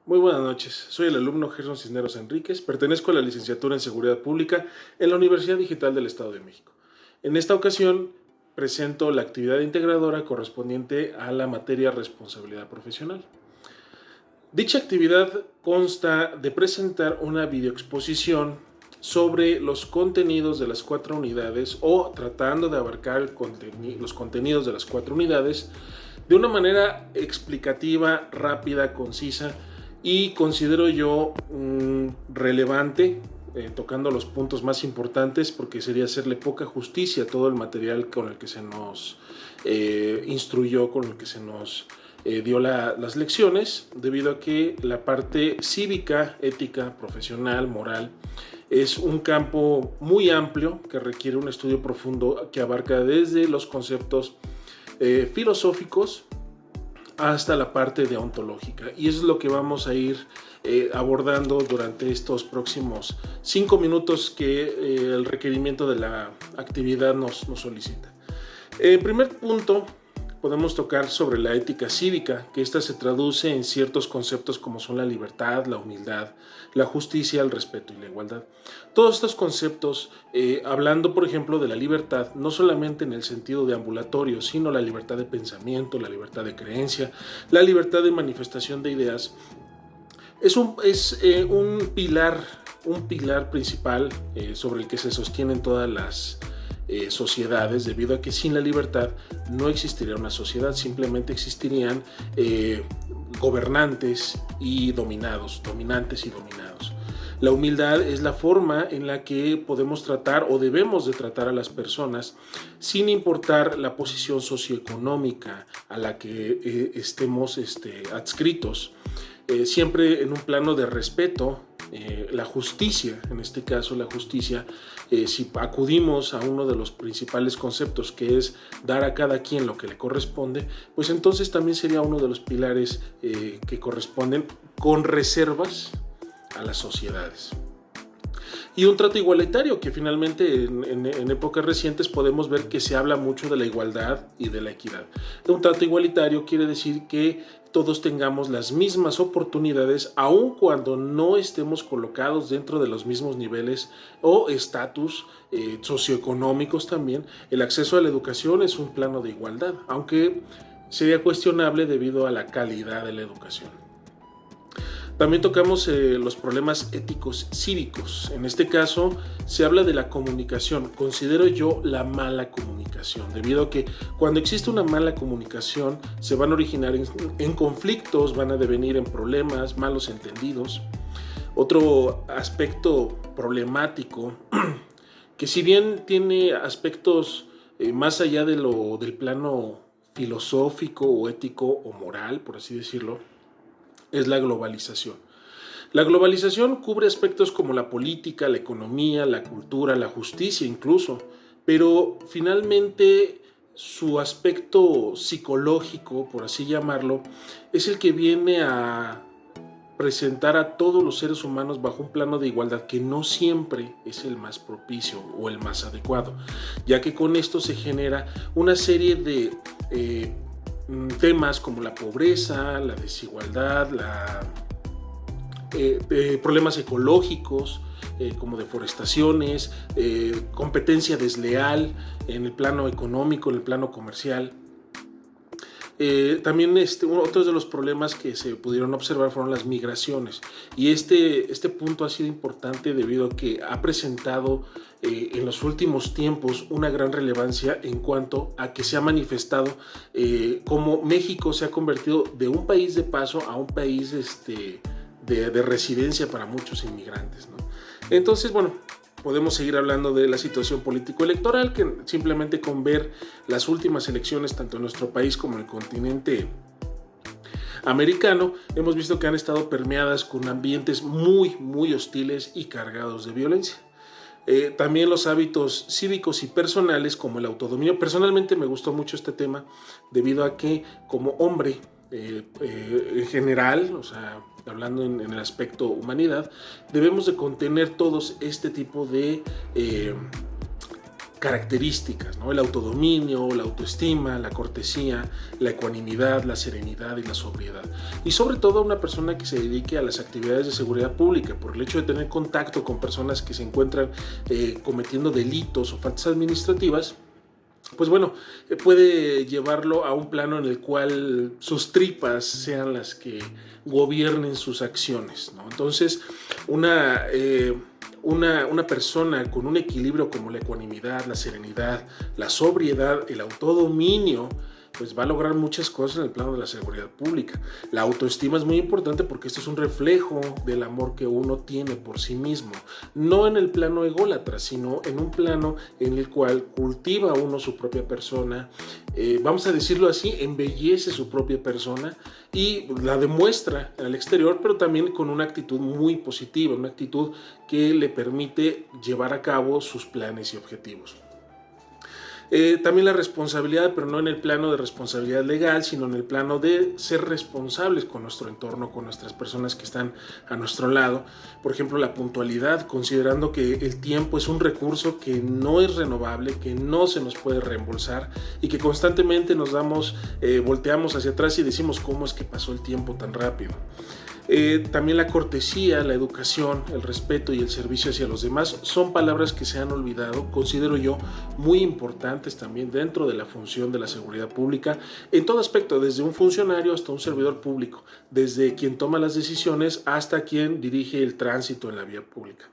Muy buenas noches, soy el alumno Gerson Cisneros Enríquez, pertenezco a la licenciatura en Seguridad Pública en la Universidad Digital del Estado de México. En esta ocasión presento la actividad integradora correspondiente a la materia Responsabilidad Profesional. Dicha actividad consta de presentar una videoexposición sobre los contenidos de las 4 unidades o tratando de abarcar los contenidos de las 4 unidades de una manera explicativa, rápida, concisa y considero yo relevante, tocando los puntos más importantes, porque sería hacerle poca justicia a todo el material con el que se nos instruyó, con el que se nos dio las lecciones, debido a que la parte cívica, ética, profesional, moral, es un campo muy amplio que requiere un estudio profundo que abarca desde los conceptos filosóficos hasta la parte deontológica, y eso es lo que vamos a ir abordando durante estos próximos 5 minutos que el requerimiento de la actividad nos solicita. En primer punto, podemos tocar sobre la ética cívica, que esta se traduce en ciertos conceptos como son la libertad, la humildad, la justicia, el respeto y la igualdad. Todos estos conceptos, hablando por ejemplo de la libertad, no solamente en el sentido de ambulatorio, sino la libertad de pensamiento, la libertad de creencia, la libertad de manifestación de ideas, es un pilar principal sobre el que se sostienen todas las sociedades, debido a que sin la libertad no existiría una sociedad, simplemente existirían gobernantes y dominantes y dominados. La humildad es la forma en la que podemos tratar o debemos de tratar a las personas sin importar la posición socioeconómica a la que estemos adscritos, siempre en un plano de respeto. La justicia, en este caso la justicia, si acudimos a uno de los principales conceptos, que es dar a cada quien lo que le corresponde, pues entonces también sería uno de los pilares que corresponden con reservas a las sociedades. Y un trato igualitario, que finalmente en épocas recientes podemos ver que se habla mucho de la igualdad y de la equidad. Un trato igualitario quiere decir que todos tengamos las mismas oportunidades, aun cuando no estemos colocados dentro de los mismos niveles o estatus socioeconómicos también. El acceso a la educación es un plano de igualdad, aunque sería cuestionable debido a la calidad de la educación. También tocamos los problemas éticos cívicos. En este caso se habla de la comunicación. Considero yo la mala comunicación, debido a que cuando existe una mala comunicación se van a originar en conflictos, van a devenir en problemas, malos entendidos. Otro aspecto problemático, que si bien tiene aspectos más allá del plano filosófico o ético o moral, por así decirlo, es la globalización. La globalización cubre aspectos como la política, la economía, la cultura, la justicia incluso, pero finalmente su aspecto psicológico, por así llamarlo, es el que viene a presentar a todos los seres humanos bajo un plano de igualdad que no siempre es el más propicio o el más adecuado, ya que con esto se genera una serie de temas como la pobreza, la desigualdad, problemas ecológicos como deforestaciones, competencia desleal en el plano económico, en el plano comercial. También otros de los problemas que se pudieron observar fueron las migraciones, y este punto ha sido importante debido a que ha presentado en los últimos tiempos una gran relevancia en cuanto a que se ha manifestado cómo México se ha convertido de un país de paso a un país de residencia para muchos inmigrantes, ¿no? Entonces, bueno, podemos seguir hablando de la situación político-electoral, que simplemente con ver las últimas elecciones tanto en nuestro país como en el continente americano, hemos visto que han estado permeadas con ambientes muy hostiles y cargados de violencia. También los hábitos cívicos y personales como el autodominio. Personalmente me gustó mucho este tema debido a que como hombre, en general, o sea, hablando en el aspecto humanidad, debemos de contener todos este tipo de características, ¿no? El autodominio, la autoestima, la cortesía, la ecuanimidad, la serenidad y la sobriedad. Y sobre todo una persona que se dedique a las actividades de seguridad pública, por el hecho de tener contacto con personas que se encuentran cometiendo delitos o faltas administrativas, pues bueno, puede llevarlo a un plano en el cual sus tripas sean las que gobiernen sus acciones, ¿no? Entonces, una persona con un equilibrio como la ecuanimidad, la serenidad, la sobriedad, el autodominio, pues va a lograr muchas cosas en el plano de la seguridad pública. La autoestima es muy importante porque esto es un reflejo del amor que uno tiene por sí mismo, no en el plano ególatra, sino en un plano en el cual cultiva uno su propia persona, vamos a decirlo así, embellece su propia persona y la demuestra al exterior, pero también con una actitud muy positiva, una actitud que le permite llevar a cabo sus planes y objetivos. También la responsabilidad, pero no en el plano de responsabilidad legal, sino en el plano de ser responsables con nuestro entorno, con nuestras personas que están a nuestro lado. Por ejemplo, la puntualidad, considerando que el tiempo es un recurso que no es renovable, que no se nos puede reembolsar y que constantemente nos volteamos hacia atrás y decimos cómo es que pasó el tiempo tan rápido. También la cortesía, la educación, el respeto y el servicio hacia los demás son palabras que se han olvidado, considero yo, muy importantes también dentro de la función de la seguridad pública, en todo aspecto, desde un funcionario hasta un servidor público, desde quien toma las decisiones hasta quien dirige el tránsito en la vía pública.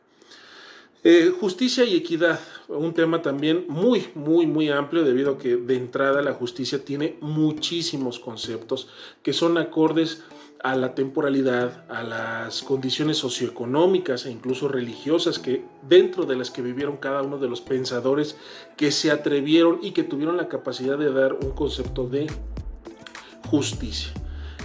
Justicia y equidad, un tema también muy amplio, debido a que de entrada la justicia tiene muchísimos conceptos que son acordes a la temporalidad, a las condiciones socioeconómicas e incluso religiosas dentro de las que vivieron cada uno de los pensadores que se atrevieron y que tuvieron la capacidad de dar un concepto de justicia.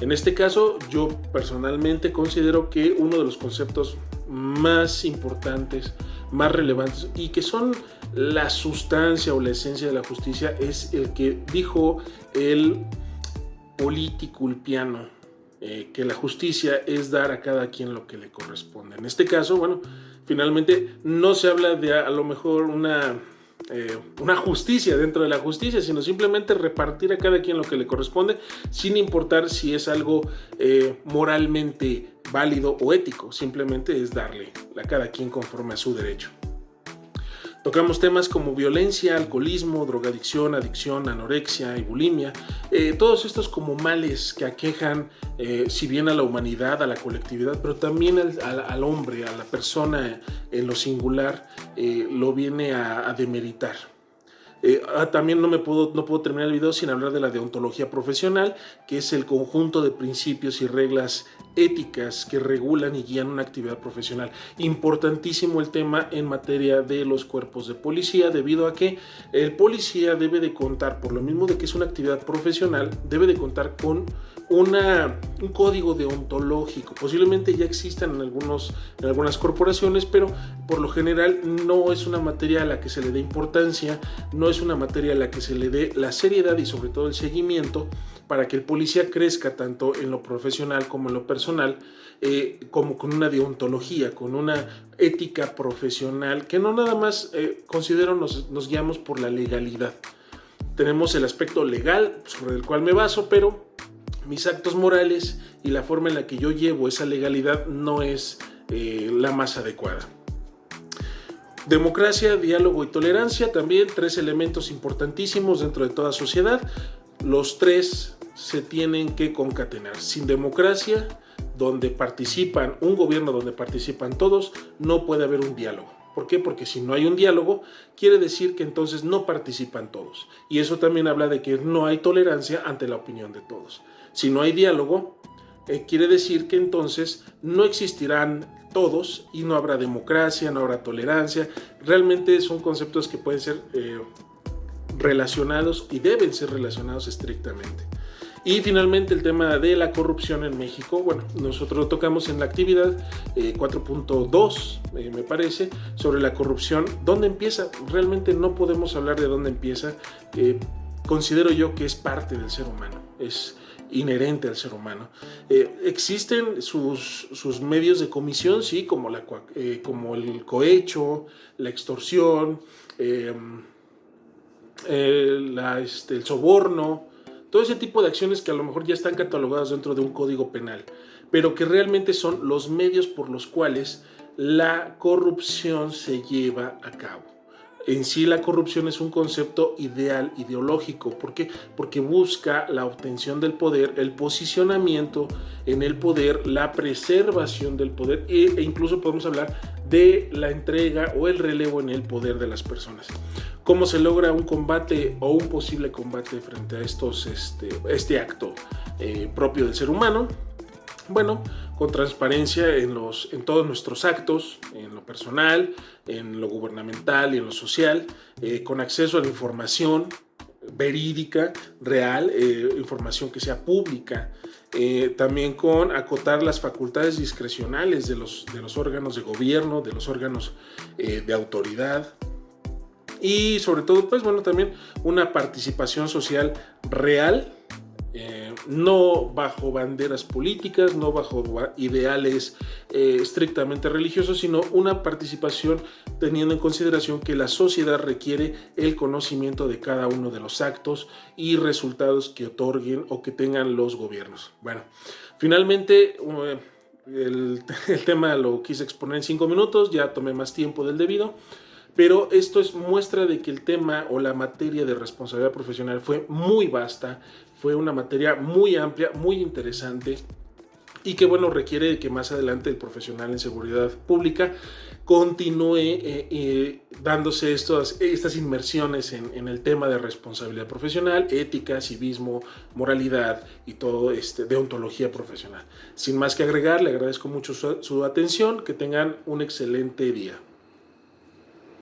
En este caso, yo personalmente considero que uno de los conceptos más importantes, más relevantes y que son la sustancia o la esencia de la justicia es el que dijo el político ulpiano, que la justicia es dar a cada quien lo que le corresponde. En este caso, bueno, finalmente no se habla de a lo mejor una justicia dentro de la justicia, sino simplemente repartir a cada quien lo que le corresponde, sin importar si es algo moralmente válido o ético, simplemente es darle a cada quien conforme a su derecho. Tocamos temas como violencia, alcoholismo, drogadicción, adicción, anorexia y bulimia. Todos estos como males que aquejan, si bien a la humanidad, a la colectividad, pero también al hombre, a la persona en lo singular, lo viene a demeritar. También no puedo terminar el video sin hablar de la deontología profesional, que es el conjunto de principios y reglas éticas que regulan y guían una actividad profesional. Importantísimo el tema en materia de los cuerpos de policía, debido a que el policía debe de contar, por lo mismo de que es una actividad profesional, debe de contar con un código deontológico. Posiblemente ya existan en algunas corporaciones, pero por lo general no es una materia a la que se le dé importancia, no es una materia a la que se le dé la seriedad y sobre todo el seguimiento para que el policía crezca tanto en lo profesional como en lo personal, como con una deontología, con una ética profesional, que no nada más considero nos guiamos por la legalidad. Tenemos el aspecto legal sobre el cual me baso, pero mis actos morales y la forma en la que yo llevo esa legalidad no es la más adecuada. Democracia, diálogo y tolerancia, también 3 elementos importantísimos dentro de toda sociedad. Los 3 se tienen que concatenar. Sin democracia, donde participan un gobierno, donde participan todos, no puede haber un diálogo. ¿Por qué? Porque si no hay un diálogo, quiere decir que entonces no participan todos. Y eso también habla de que no hay tolerancia ante la opinión de todos. Si no hay diálogo, quiere decir que entonces no existirán todos y no habrá democracia, no habrá tolerancia. Realmente son conceptos que pueden ser relacionados y deben ser relacionados estrictamente. Y finalmente el tema de la corrupción en México. Bueno, nosotros lo tocamos en la actividad 4.2, me parece, sobre la corrupción. ¿Dónde empieza? Realmente no podemos hablar de dónde empieza. Considero yo que es parte del ser humano, es inherente al ser humano. Existen sus medios de comisión, sí, como el cohecho, la extorsión, el soborno, todo ese tipo de acciones que a lo mejor ya están catalogadas dentro de un código penal, pero que realmente son los medios por los cuales la corrupción se lleva a cabo. En sí la corrupción es un concepto ideal, ideológico. ¿Por qué? Porque busca la obtención del poder, el posicionamiento en el poder, la preservación del poder e incluso podemos hablar de la entrega o el relevo en el poder de las personas. ¿Cómo se logra un combate o un posible combate frente a este acto propio del ser humano? Bueno, con transparencia en todos nuestros actos, en lo personal, en lo gubernamental y en lo social, con acceso a la información verídica, real, información que sea pública, también con acotar las facultades discrecionales de los órganos de gobierno, de los órganos de autoridad, y sobre todo, pues bueno, también una participación social real, no bajo banderas políticas, no bajo ideales estrictamente religiosos, sino una participación teniendo en consideración que la sociedad requiere el conocimiento de cada uno de los actos y resultados que otorguen o que tengan los gobiernos. Bueno, finalmente el tema lo quise exponer en 5 minutos, ya tomé más tiempo del debido. Pero esto es muestra de que el tema o la materia de responsabilidad profesional fue muy vasta, fue una materia muy amplia, muy interesante y que bueno, requiere que más adelante el profesional en seguridad pública continúe dándose estas inmersiones en el tema de responsabilidad profesional, ética, civismo, moralidad y todo deontología profesional. Sin más que agregar, le agradezco mucho su atención, que tengan un excelente día.